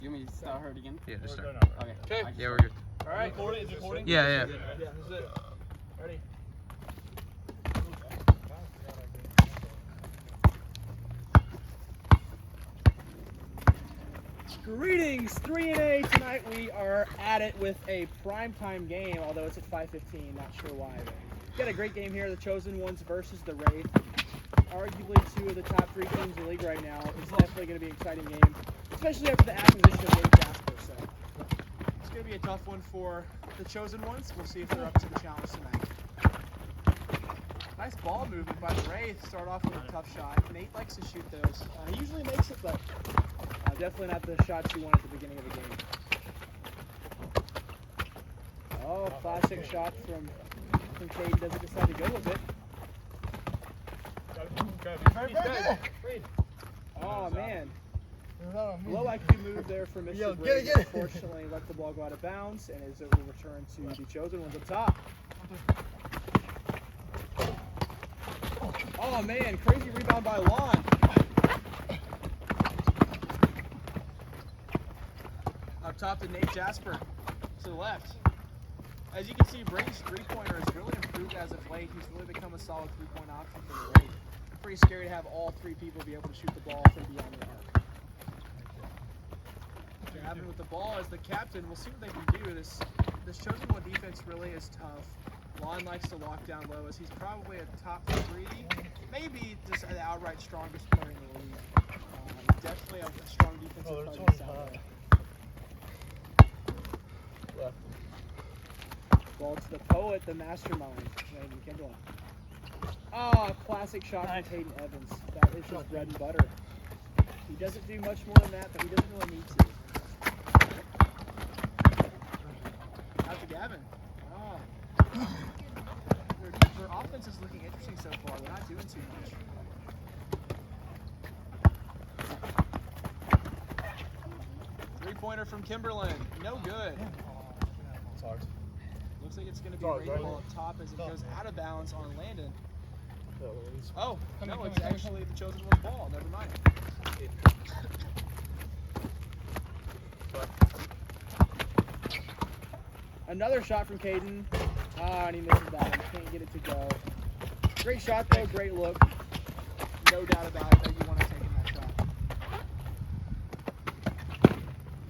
You want me to start her again? Yeah, just start. Okay. Yeah, we're good. All right. Is it recording? Yeah, yeah. Yeah, this is it. Ready? Greetings, 3-A. Tonight we are at it with a primetime game, although it's at 5:15. Not sure why. But we've got a great game here. The Chosen Ones versus the Wraith. Arguably two of the top three teams in the league right now. It's definitely going to be an exciting game, especially after the acquisition of Wraith Jasper. So it's going to be a tough one for the Chosen Ones. We'll see if they're up to the challenge tonight. Nice ball movement by the Wraith. Start off with a tough shot. Nate likes to shoot those. He usually makes it, but definitely not the shots you want at the beginning of the game. Oh, classic shot from Caden. Doesn't decide to go with it. Oh, man. Low IQ move there for Mr. Brady. Unfortunately, let the ball go out of bounds, and as it will return to the Chosen Ones up top. Oh, man. Crazy rebound by Lon. Up top to Nate Jasper to the left. As you can see, Brady's three-pointer has really improved as of late. He's really become a solid three-point option for the Wraith. Pretty scary to have all three people be able to shoot the ball from beyond the arc. Gavin with the ball as the captain. We'll see what they can do. This Chosen One defense really is tough. Lon likes to lock down low as he's probably a top three, maybe just the outright strongest player in the league. Definitely a strong defensive presence out there. Ball to the poet, the mastermind, Landon Kindle. Ah, classic shot from Hayden Evans. That is his bread and butter. He doesn't do much more than that, but he doesn't really need to. Out to Gavin. Oh. Their offense is looking interesting so far. They're not doing too much. Three-pointer from Kimberlin. No good. Looks like it's going to be a great ball up top as it goes out of bounds on Landon. Oh, no, it's actually the Chosen One's ball. Never mind. Another shot from Caden. Ah, and he misses that one. Can't get it to go. Great shot, though. Great look. No doubt about it that you want to take in that shot.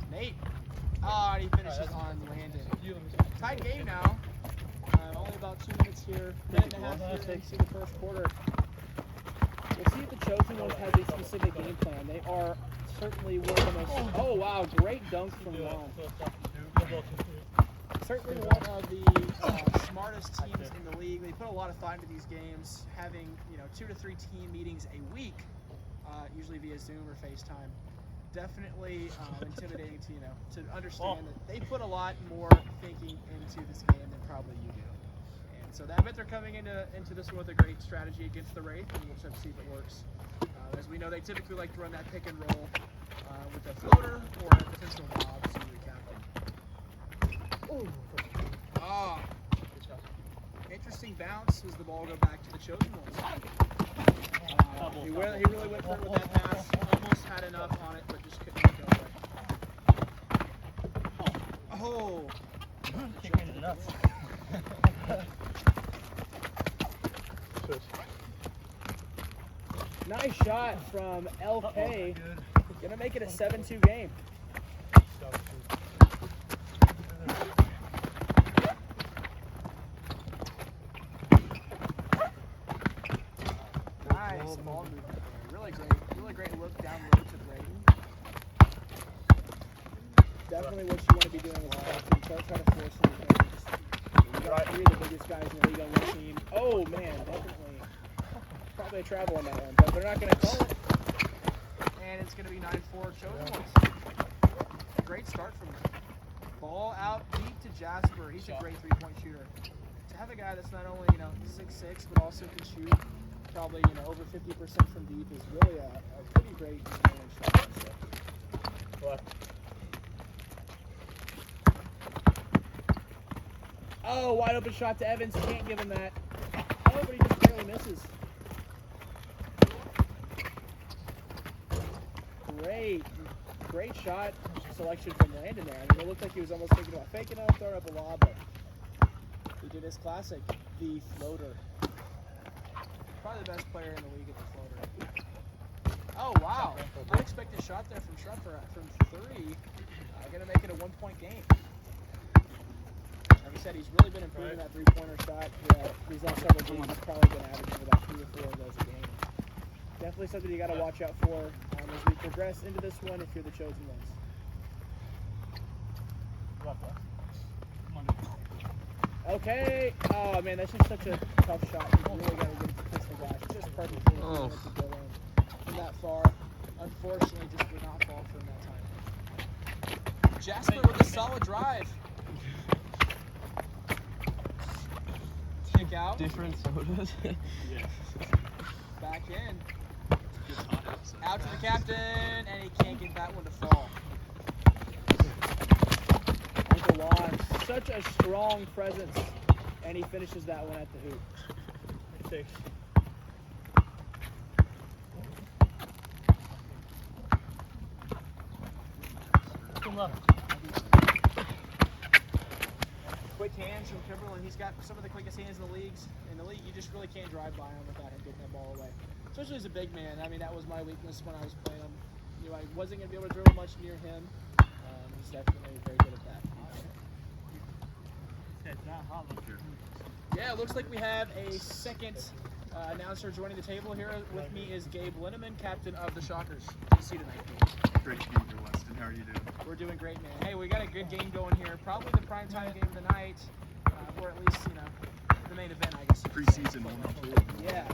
Nate. Ah, and he finishes on Landon. Tight game now. Only about 2 minutes here. Minute and a half here to see the first quarter. We'll see if the Chosen Ones have a specific game plan. They are certainly one of the most... Oh, wow. Great dunk from Lon. Certainly one of the smartest teams in the league. They put a lot of thought into these games, having 2 to 3 team meetings a week, usually via Zoom or FaceTime. Definitely intimidating to understand that they put a lot more thinking into this game than probably you do. And so I bet they're coming into this one with a great strategy against the Wraith, and we'll just have to see if it works. As we know, they typically like to run that pick and roll with a floater or a potential lob to the captain. Ah, interesting bounce as the ball go back to the Chosen Ones. He really went for it with that pass. Almost had enough on it, but just couldn't go away. Oh! Kicking it nuts. Nice shot from LK. Gonna make it a 7-2 game. Nice ball movement there. Really great look down low to Brayden. Definitely what you want to be doing with the captain. Don't try to force anything. You got 3 of the biggest guys in the league on your team. Oh man, definitely. Probably a travel on that one, but they're not going to call it. And it's going to be 9-4 Chosen Ones. Great start from them. Ball out deep to Jasper. He's a great three-point shooter. To have a guy that's not only 6'6", but also can shoot probably over 50% from deep is really a pretty great shot. Oh, wide open shot to Evans. Can't give him that. Oh, but he just barely misses. Great shot. selection from Landon there. I mean, it looked like he was almost thinking about faking up, throwing up a lob, but he did his classic, the floater. Probably the best player in the league at the floater. Oh, wow. Unexpected shot there from Schreffer from 3. Going to make it a 1-point game. Like I said, he's really been improving that three-pointer shot. These last several games, he's probably been averaging about 3 or 4 of those a game. Definitely something you got to watch out for as we progress into this one if you're the chosen ones. Okay. Oh, man, that's just such a tough shot. You really got to get it to kiss the glass. Just perfectly to go in from that far. Unfortunately, just did not fall for him that time. Jasper with a solid drive. Kick out. Different sodas. Yeah. Back in. Out to the captain, and he can't get that one to fall. Uncle Lon, such a strong presence, and he finishes that one at the hoop. 6. Good luck. Quick hands from Kimberlin. He's got some of the quickest hands in the league. You just really can't drive by him without him getting that ball away. Especially as a big man. I mean, that was my weakness when I was playing him. You know, I wasn't going to be able to dribble much near him. He's definitely very good at that. Yeah, it looks like we have a second announcer joining the table here. With me is Gabe Linneman, captain of the Shockers. Good to see you tonight. Great to be here, Weston. How are you doing? We're doing great, man. Hey, we got a good game going here. Probably the primetime game of the night, or at least, the main event, I guess. Preseason 1 and 2. Yeah.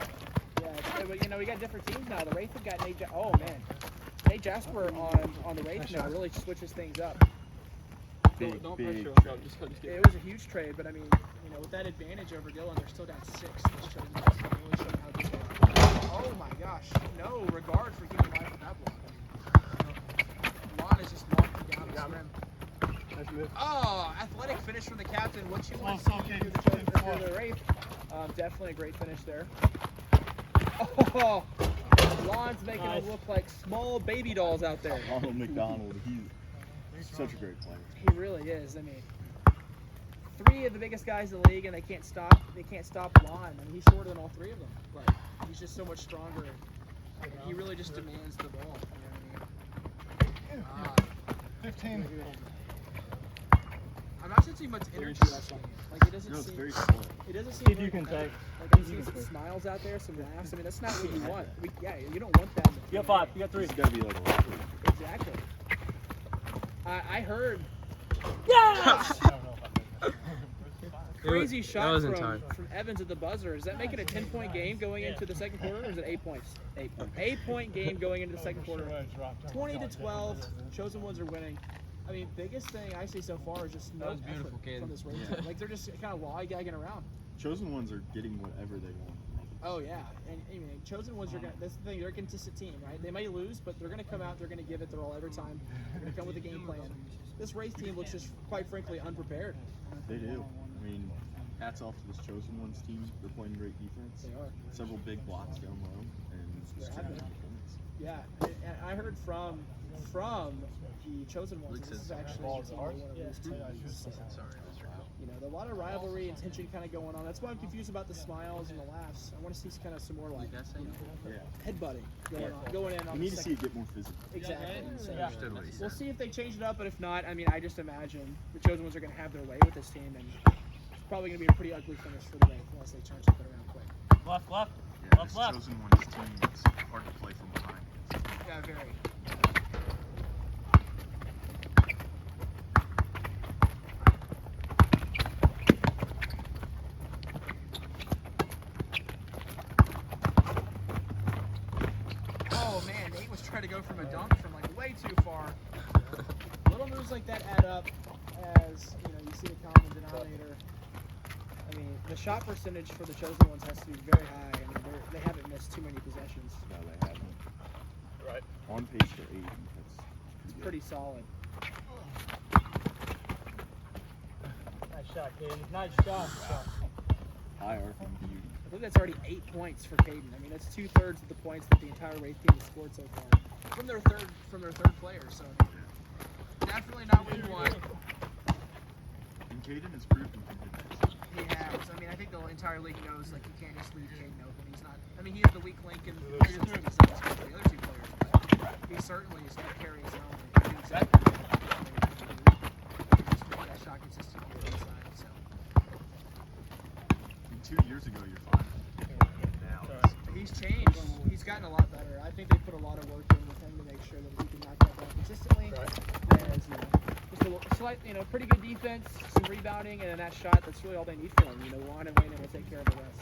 But, we got different teams now. The Wraith have got Nate. Oh man, Nate Jasper on the Wraith now really switches things up. Big. It was a huge trade, but I mean, with that advantage over Dylan, they're still down 6. This trade is really showing how good they are. Oh my gosh, no regard for human life with that block. Lon is just walking down the rim. Oh, athletic finish from the captain. What you want to see for the Wraith? Definitely a great finish there. Oh, Lon's making them look like small baby dolls out there. Ronald McDonald, he's such a great player. He really is. I mean, 3 of the biggest guys in the league, and they can't stop Lon. I mean, he's shorter than all 3 of them, but he's just so much stronger. And he really just demands the ball. You know what I mean? 15. I'm not sensing much energy left on him. Like it doesn't seem. Very slow. It doesn't seem. If you can take. Like I'm seeing some smiles out there, some laughs. I mean, that's not what you want. You don't want that. You got 5. You got 3. It's got to be like a lot. Exactly. I heard. Crazy shot from Evans at the buzzer. Is that making a 10-point game going into the second quarter, or is it 8 points? 8-point game going into the second quarter. 20-12. Chosen ones are winning. I mean, biggest thing I see so far is just no effort from this Wraith team. Like they're just kind of lollygagging around. Chosen ones are getting whatever they want. Oh yeah, and I mean, chosen ones are gonna. That's the thing. They're a consistent team, right? They may lose, but they're gonna come out. They're gonna give it their all every time. They're gonna come with a game plan. This Wraith team looks just, quite frankly, unprepared. They do. I mean, hats off to this chosen ones team. They're playing great defense. They are. Several big blocks down low, and just They're having it. Yeah, and I heard from the chosen ones. This is actually one of those teams. There's a lot of rivalry and tension kind of going on. That's why I'm confused about the smiles and the laughs. I want to see kind of some more like headbutting going in. We need to see it get more physical. Exactly. So, we'll see if they change it up, but if not, I mean, I just imagine the chosen ones are going to have their way with this team, and it's probably going to be a pretty ugly finish for the Wraith unless they turn something around quick. Left. Yeah, this chosen ones team is hard to play from behind. Yeah, very. Oh man, Nate was trying to go from a dunk from like way too far. Little moves like that add up as you see the common denominator. I mean, the shot percentage for the chosen ones has to be very high. I mean, they haven't missed too many possessions. No, they haven't. Right. On pace for 80. It's pretty solid. Nice shot, Katie. Nice shot. High arcing beauty. I think that's already 8 points for Caden. I mean, that's 2/3 of the points that the entire Wraith team has scored so far from their third player. So Definitely not what you want. And Caden has proven he can hit that. He has. I mean, I think the entire league knows like you can't just leave Caden open. He's not. I mean, he is the weak link in the other two players, but he certainly is going to carry his own. And do exactly what he just make that shot consistent on the inside. So. And 2 years ago, you're fine. Now, He's changed. He's gotten a lot better. I think they put a lot of work in with him to make sure that he can knock that down consistently. Whereas, just a slight, pretty good defense, some rebounding, and then that shot. That's really all they need from him. Juan and Landon will take care of the rest.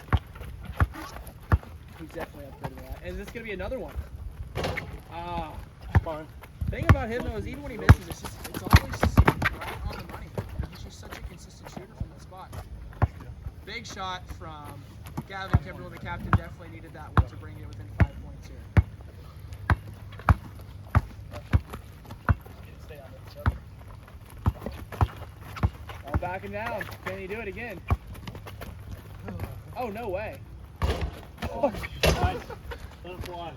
He's definitely upgraded that. And this is going to be another one. Fine. The thing about him though is even when he misses, it's always right on the money. He's just such a consistent shooter from that spot. Big shot from Gavin Kimberly, the captain. Definitely needed that one to bring it within 5 points here. All backing down. Can he do it again? Oh, no way. Oh.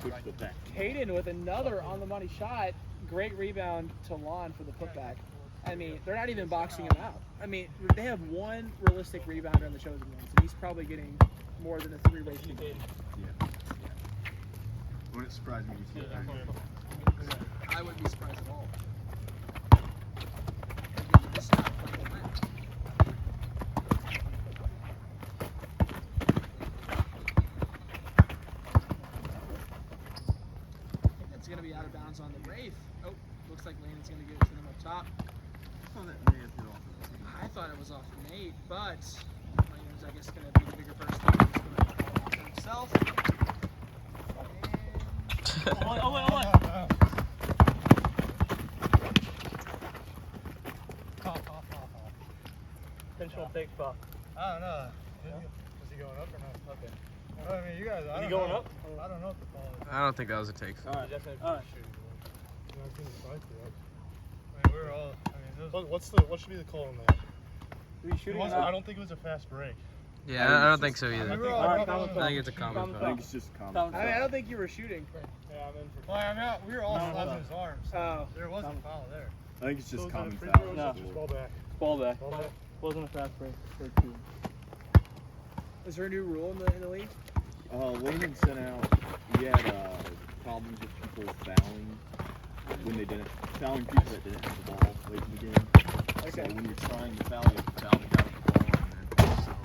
push the back. Caden with another on the money shot. Great rebound to Lon for the putback. I mean, they're not even boxing him out. I mean, they have one realistic rebounder on the chosen ones, and he's probably getting more than a 3 race game. Yeah. Wouldn't surprise me if you see that. I wouldn't be surprised at all. This is not playing to win. I think that's going to be out of bounds on the Wraith. Oh, looks like Landon's going to give it to them up top. Oh, that may have hit off of the I thought it was off Nate, but Landon's, I guess, going to be the bigger person. He's going to call it for himself. Potential big buck. I don't know. Is he going up or not? Okay. I mean, you guys. Is he going up? I don't know what the call is. I don't think that was a take. All right. I mean, we're all. I mean, What should be the call on that? Are you shooting? I don't think it was a fast break. Yeah, I don't think so we either. were all. All right, I think it's a common I foul. think it's just a common. I mean, I don't think you were shooting. Yeah, I'm in for. Well, I mean, we were all No, slapping no. his arms. So Oh. there was a foul there. I think it's just So common is that a foul. free throw or No. just ball back? Ball back. Ball back. Wasn't a fast break. Third two. Is there a new rule in the league? Layman sent out, he had problems with people fouling when they didn't, fouling people that didn't have the ball late in the game. So Okay. when you're trying to foul, you have to foul the guy with the ball. And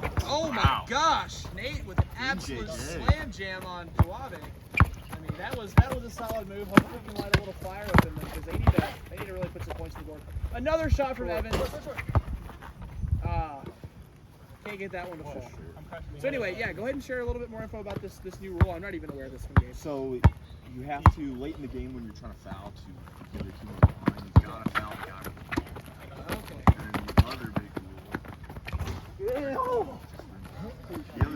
then, Oh my gosh! Nate with an absolute DJ. slam jam on Joabe. I mean, that was a solid move. Hopefully we can light a little fire up in them because they need to really put some points on the board. Another shot from Evans. Can't get that one to fall. So anyway, yeah, go ahead and share a little bit more info about this new rule. I'm not even aware of this one, Gabe. So you have to, late in the game when you're trying to foul to keep the other team on the line, you gotta foul the guy with the ball. Okay. And then the other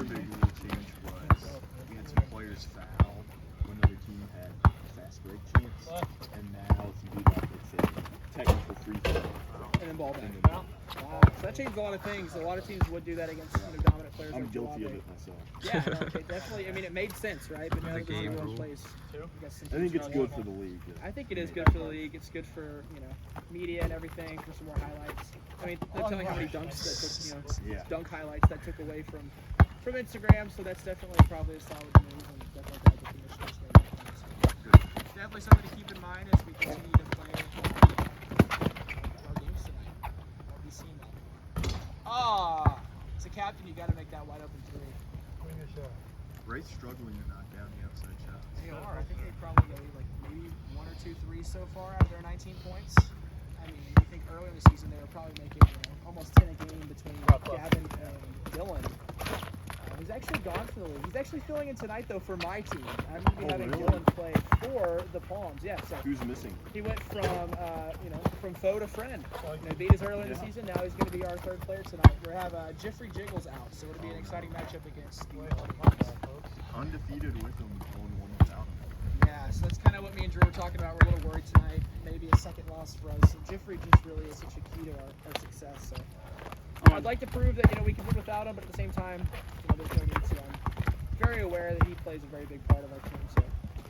big rule change was we had some players foul when the other team had a fast break chance, and now if you do that, it's a technical free throw. And then ball back. And then- Wow. So that changed a lot of things. A lot of teams would do that against dominant players I'm like guilty Joabe. of it myself. Yeah, no, okay, definitely. I mean, it made sense, right? But now The that there's a game rule in rule. place, I guess some I think teams it's are good like- for the league. I think it is good for the league. It's good for media and everything for some more highlights. I mean, they're telling how many dunks that took, Yeah. dunk highlights that took away from Instagram. So that's definitely probably a solid move, and definitely glad the commissioners made that. So definitely something to keep in mind as we continue to play our games tonight. We'll be seeing that. As a captain, you got to make that wide open three. Swing your shot. Wraith's struggling to knock down the outside shots. They are. I think they probably made like maybe 1 or 2 threes so far out of their 19 points. I mean, you think early in the season they were probably making almost 10 a game between Gavin and Dylan. He's actually gone from the league. He's actually filling in tonight though for my team. I'm going to be having really? Dylan play for the Palms. Yeah, so Who's missing? he went from from foe to friend. He beat us early in the season. Now he's going to be our third player tonight. We have Jeffrey Jiggles out, so it'll be an exciting matchup against the Palms. Undefeated with him, 0-1 without him. Yeah, so that's kind of what me and Drew were talking about. We're a little worried tonight. Maybe a second loss for us. And Jeffrey just really is such a key to our success. So I'd like to prove that we can win without him, but at the same time, there's no need to. I'm very aware that he plays a very big part of our team. So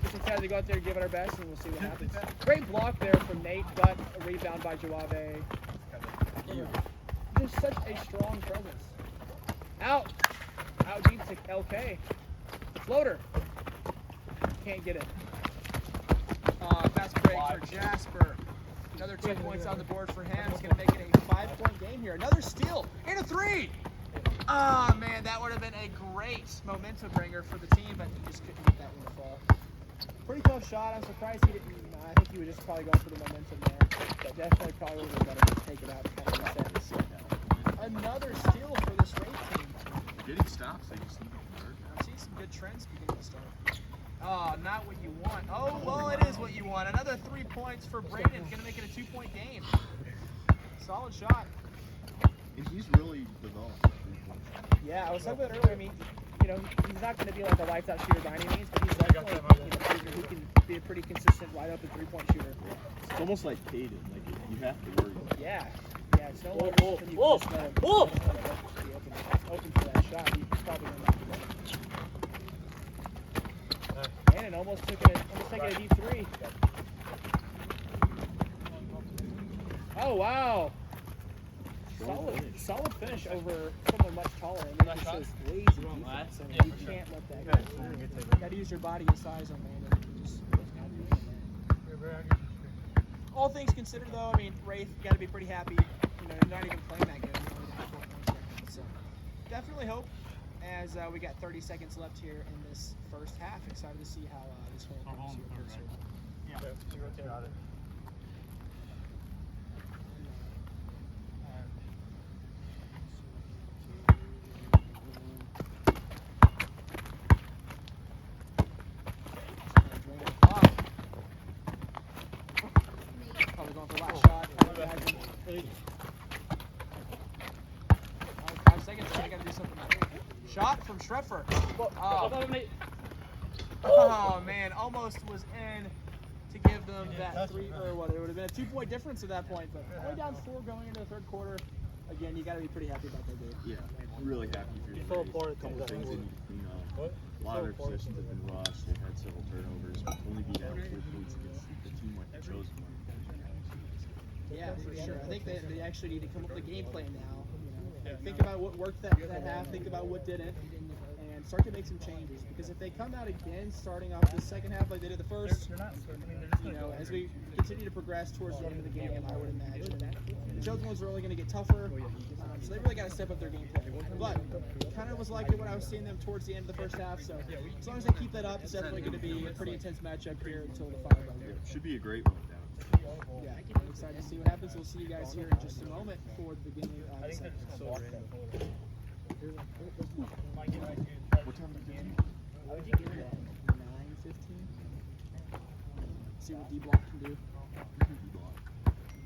just let's have to go out there and give it our best, and we'll see what happens. Great block there from Nate, but a rebound by Jawave. Just such a strong presence. Out deep to LK. Floater. Can't get it. Fast break for Jasper. Another 2 points on the board for him. He's going to make it a 5-point game here. Another steal and a 3. Ah, man, that would have been a great momentum bringer for the team, but he just couldn't get that one to fall. Pretty tough shot. I'm surprised he didn't. I think he was just probably going for the momentum there. But definitely probably would have been better to take it out and kind of reset this. Another steal for this Wraith team. Getting stops, they just need to convert. I'm seeing some good trends beginning to start. Oh, not what you want. Oh, well, it is what you want. Another 3 points for Braden. Going to make it a 2-point game. Solid shot. And he's really developed. Yeah, I was talking about earlier. I mean, you know, he's not going to be like a lights out shooter by any means, but he's definitely who can be a pretty consistent wide open 3-point shooter. It's almost like Caden. Like you have to worry. Yeah, it's no longer something you can just let him be open for that shot. He's probably going to knock it down. And almost taking a deep 3. Oh wow! Solid finish over someone much taller. And it just shows lazy defense. And you can't let that go. You got to use your body and size on that. All things considered, though, I mean, Wraith, you got to be pretty happy. You know, not even playing that good. So definitely hope. As we got 30 seconds left here in this first half, excited to see how this whole goes here. Yeah. Got it. Probably going for last shot. 5 seconds, so I got to do something. Shot from Schreffer. Oh man, almost was in to give them that 3 or what? It would have been a 2-point difference at that point, but only down 4 going into the third quarter. Again, you got to be pretty happy about that game. Yeah, I'm really happy for you. Full board, A couple comes things up. they need to clean up. A lot of their possessions have been rushed. They've had several turnovers. But only be down 4 points against the team like the chosen one. Yeah, for sure. I think they actually need to come up with a game plan now. You know, think about what worked that half. Think about what didn't. And start to make some changes, because if they come out again starting off the second half like they did the first, you know, as we continue to progress towards the end of the game, I would imagine the chosen ones are only going to get tougher, so they really got to step up their game plan. But kind of was liking what I was seeing them towards the end of the first half, so as long as they keep that up, it's definitely going to be a pretty intense matchup here until the final round. Should be a great one down. Yeah, I'm excited to see what happens. We'll see you guys here in just a moment for the beginning of the second. What time is it? 9:15. See what D-Block can do.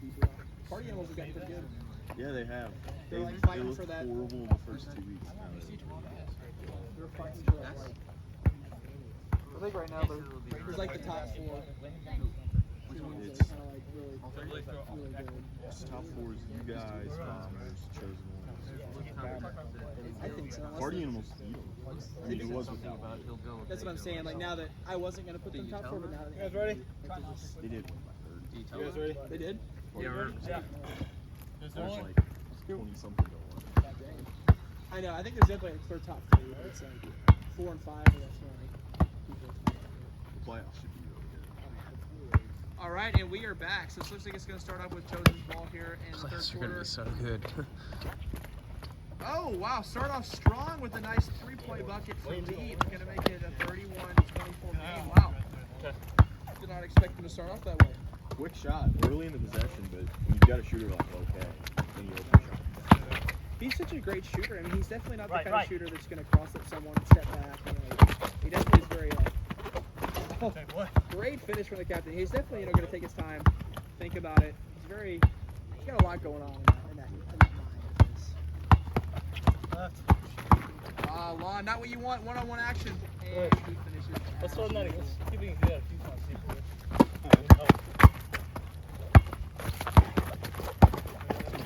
D-Block. Party Animals have gotten pretty good. Yeah, they have. They're They, like they fighting looked for that. horrible in the first 2 weeks. They're fighting for that. Like, I think right now there's like the top 4 teams that are kind of like really good. Top 4 is you guys, Bombers, Chosen Ones. I think so. Party Animals beat them. I mean, it was with them. That's what I'm saying. Like now that I wasn't gonna put them top 4, but now that You guys ready? They did win by 30. You guys ready? they did. Yeah, we're There's like 20-something going on. I know. I think there's definitely a clear top 3, but it's like 4 and 5. Or that's more like people. The playoffs should be really good. All right, and we are back. So it looks like it's going to start off with Chosen's ball here in the third It's gonna quarter. be so good. Oh, wow. Start off strong with a nice 3-point bucket from deep. Going to make it a 31-24 game. Wow. Did not expect them to start off that way. Quick shot, early in the possession, but when you've got a shooter like okay, then you open shot. He's such a great shooter. I mean, he's definitely not the kind of shooter that's going to cross up someone and step back. You know, he definitely is very great finish from the captain. He's definitely going to take his time, think about it. He's got a lot going on in that mind. Lon, not what you want. One-on-one action, and he finishes. Let's throw nutty. Let's keep it good.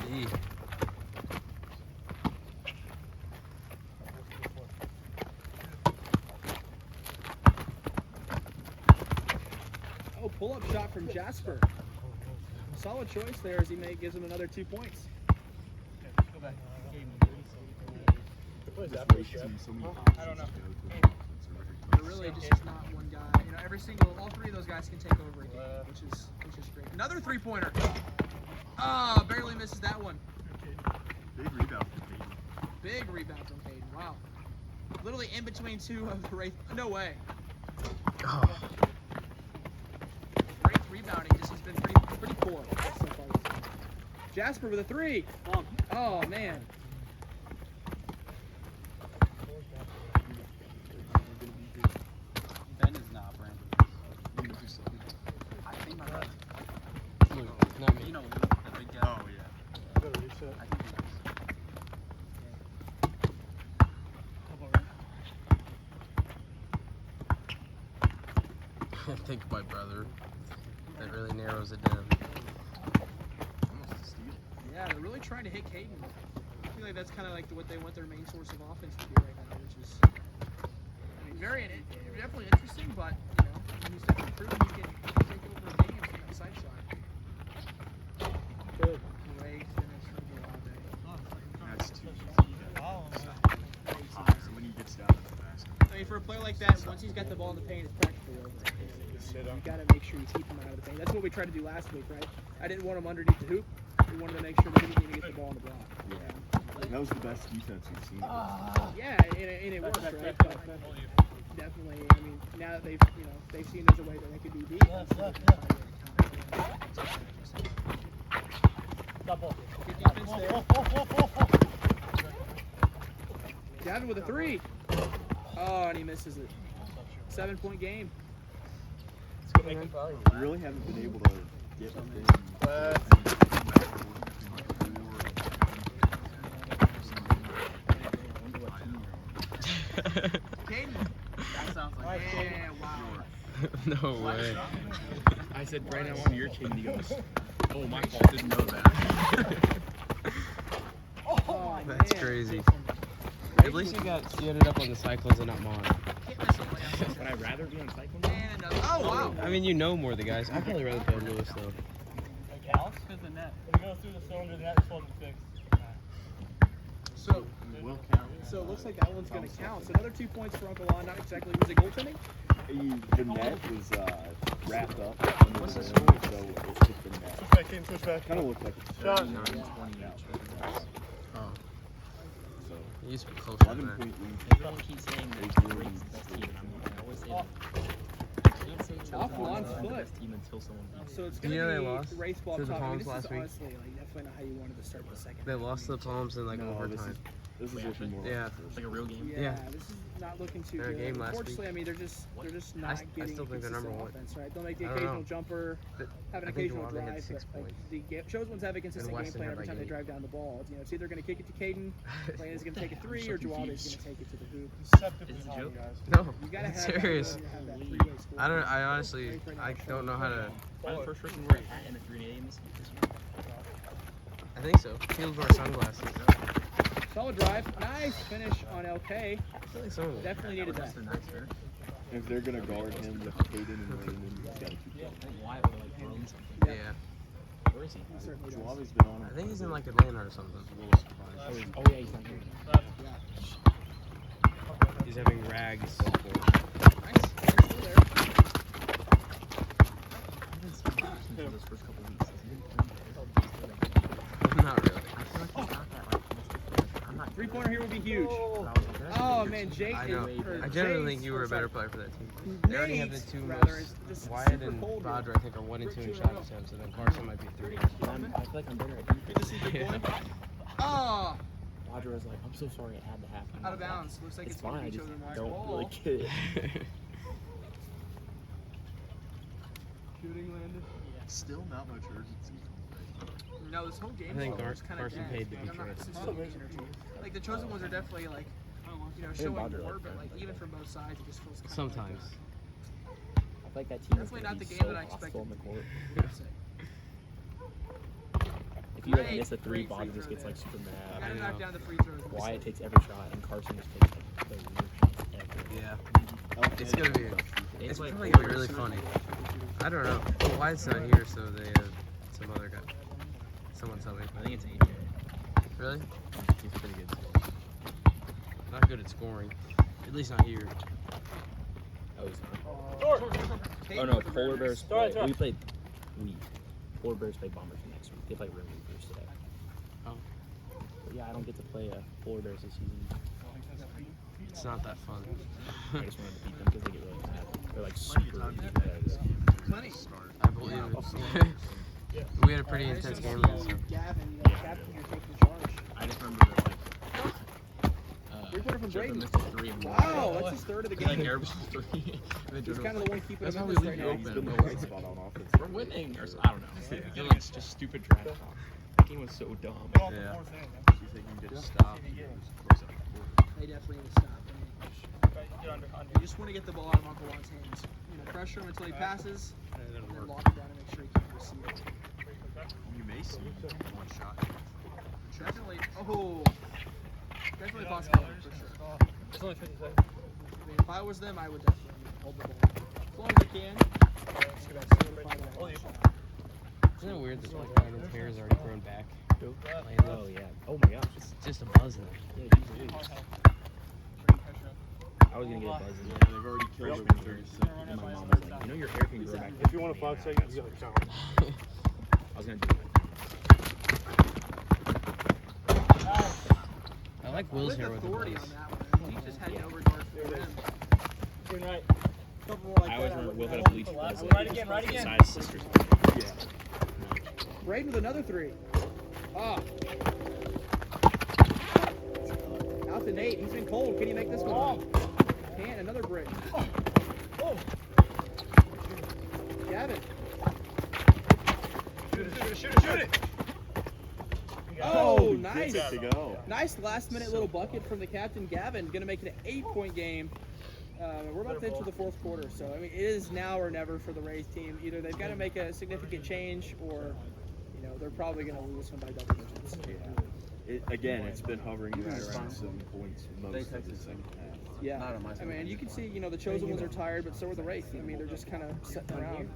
D. from Jasper. Solid choice there as he gives him another 2 points. Go back. Just wasting so many times. I don't know. But really, just is not one guy. You know, all three of those guys can take over a game, which is great. Another 3-pointer. Ah, barely misses that one. Big rebound from Peyton. Big rebound from Caden. Wow. Literally in between two of the Wraith. No way. Oh, Wraith rebounding just has been pretty poor so far this game. Jasper with a 3. Oh man. Ben is not Brandon. I think my brother. not me. You know, the big guy. Oh, yeah. Gotta reset. I think he is. I think my brother. That really narrows it down. Almost a steal. Yeah, they're really trying to hit Caden. I feel like that's kind of like what they want their main source of offense to be right now, which is definitely interesting. But you know, he's definitely proven he can take over a game from that side shot. Good. Great finish from Duave. That's too Wow. easy. When he gets down to the basket. I mean, for a player like that, once he's got the ball in the paint, it's practically over. You got to make sure you keep him out of the paint. That's what we tried to do last week, right? I didn't want him underneath the hoop. We wanted to make sure that he didn't even get the ball in the block. Yeah. That was the best defense we've seen. Yeah, and it works, right? But definitely, I mean, now that they've seen there's a way that they could do defense. Double. Good defense there. Gavin with a 3. Oh, and he misses it. 7-point game. We really haven't been able to get within. Caden. That sounds like yeah, wow. No way. I said, Brian, I want your team. He goes, oh, my fault. Didn't know that. Oh, That's man. crazy. At least you ended up on the Cyclones and not mine. Can't miss him like that. Would I rather be on Cyclone? And another. Oh, wow. I mean, you know more of the guys. I'd probably rather play Lewis though. It counts? Because the net. When it goes through the cylinder, that is wasn't fixed. So, Will count. so it looks like that one's going to count. So another 2 points for Uncle Lon. Not exactly. Was it goaltending? The net was wrapped up. What's the the rim, score? So it's just the net. Push back in, push back Kind in. of looked like a Shot. 39, 20 each. Oh, So it used to be closer than 11 that. point lead. Everyone keeps saying that They the really Wraith's the best team. And I always say Oh. that. You can't say Off Chosen Lon's is the foot. best team until someone beats So it's You going know they to lost be race ball to the top. I mean, Palms this last is week? honestly like definitely not how you wanted to start the second. They lost to the Palms in like No, overtime. This is looking more Yeah. like the first. like a real game. Yeah, Yeah. this is not looking too Their good. game last Unfortunately, week. I mean, they're just not I getting still think they're number consistent one. offense, right? They'll make the I don't occasional know. jumper, But have an I think occasional Duave had drive, 6 but points. the chosen ones have a consistent game Weston plan had every like time they 8. drive down the ball. You know, it's either going to kick it to Caden, Landon's going to take a 3, or Duave is going to take it to the hoop. Deceptively Is it a high, joke? guys. No, You got to have serious. That, you have that three-way score. I honestly, I don't know how to. I'm the first person to wear a hat and a 3-8 in this year. I think so. He was wearing sunglasses. Solid drive, nice finish on LK. I feel like some of them. Definitely needed that. That's nice, fair. If they're going to guard him with Caden and Landon, he's got to keep I going. think Wyatt would have like thrown something. Yeah. Where is he? He certainly does. Duave's been on him. I think he's in like Atlanta or something. a little surprised. Oh yeah, he's not here. He's having rags. Nice. Nice still there. I haven't seen him for those first couple weeks. Not really. I feel like he's not that like. I'm not. 3-pointer here would be huge. Oh, Oh man, Jake. I know. or I generally Jace- think you were a or sorry, better player for that team. They already have the Nate, two rather, is most. just Wyatt super and cold here. Badra, I think, are 1 and 2 in shot attempts, and then Carson might be 3. I feel like I'm better at defense. Good to see good point. Oh, Roger was like, I'm so sorry it had to happen. out of bounds. Looks like It's it's going fine. to I be just chosen wide don't ball. really get it. Shooting landed. Still not much urgency. No, this whole game I think is kind of Carson dead. paid to be I'm not traded. consistently energy. Like the chosen ones are definitely like, showing more, but like even from both sides, it just feels kind Sometimes. I feel like that team is Definitely gonna not be the game so that I hostile expected. in the court. of. If you like Great, miss a 3, great Bobby free just throw gets there. like super Gotta mad. knock know. down the free throws. Wyatt takes every shot, and Carson just takes like the worst shot ever. Yeah. It's gonna be. It's like probably gonna be really funny. I don't know. Wyatt's not here, so they have some other guy. Someone tell me. I think it's AJ. Really? He's pretty good. Not good at scoring. At least not here. Oh, he's not. Kate Oh no, with the Polar Mariners. Bears. Start, start. We played. Polar Bears play Bombers next week. They play Rim Reapers today. Oh. But yeah, I don't get to play Polar Bears this season. It's not that fun. I just wanted to beat them because they get really mad. They're like super easy guys. Plenty. I believe it. We had a pretty intense game last time. Gavin, you know, Yeah, captain, yeah. you're taking charge. I just remember that like. Three-pointer from Jordan Brayden. missed a 3 and Wow, that's his third of the He like game. airball 3. And then He's Jordan kind of the one keeping That's him how in we this leave right you now. He's open. been No the worries. bright spot on offense. We're winning, or I don't know. I feel like it's just stupid trash talk. That game was so dumb. Yeah. She's like, you just Stop. They definitely need to stop. I mean, you just want to get the ball out of Uncle Juan's hands. You know, pressure him until he passes, It and didn't then work. lock him down and make sure he can't receive it. You may see one shot. Definitely. Oh, definitely a possibility for sure. It's only 50 seconds. I mean, if I was them, I would definitely hold the ball as long as they can. Solidify that shot. Isn't it weird that like Brandon's hair is already grown back? Oh yeah. Oh my gosh. It's just a buzz now. Yeah, geez, I was gonna get a buzz in. Yeah, they've already killed it. And my mom was like, you know your hair can grow back. If you want a 5 seconds, you gotta count. I was gonna do it. I like Will's With hair with the authority buzz. on that one. I mean, he just had no regard for the rim. Green right. A couple more like I always that. remember Will had a bleach buzz. Right again, right again. Size sisters. Yeah. Brayden with another three. Ah. Out to Nate. He's been cold. Can he make this one? Can't. Another break. Oh. Gavin. Shoot it! Oh, nice. Good to go. Nice last-minute little bucket from the captain, Gavin. Going to make it an 8-point game. We're about to enter the fourth quarter, so I mean, it is now or never for the Wraith team. Either they've got to make a significant change, or you know they're probably going to lose one by double digits. Again, it's been hovering right around 7 points most of the second half. Yeah, I mean, you can see, you know, the chosen ones are tired, but so are the Wraith. I mean, they're just kind of sitting around,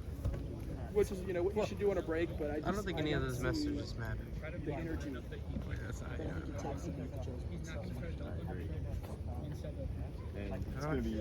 which is, you know, what you should do on a break. But I don't think any of those messages matter. The energy that That's not, I think it takes to beat the chosen ones. I agree. And it's going to be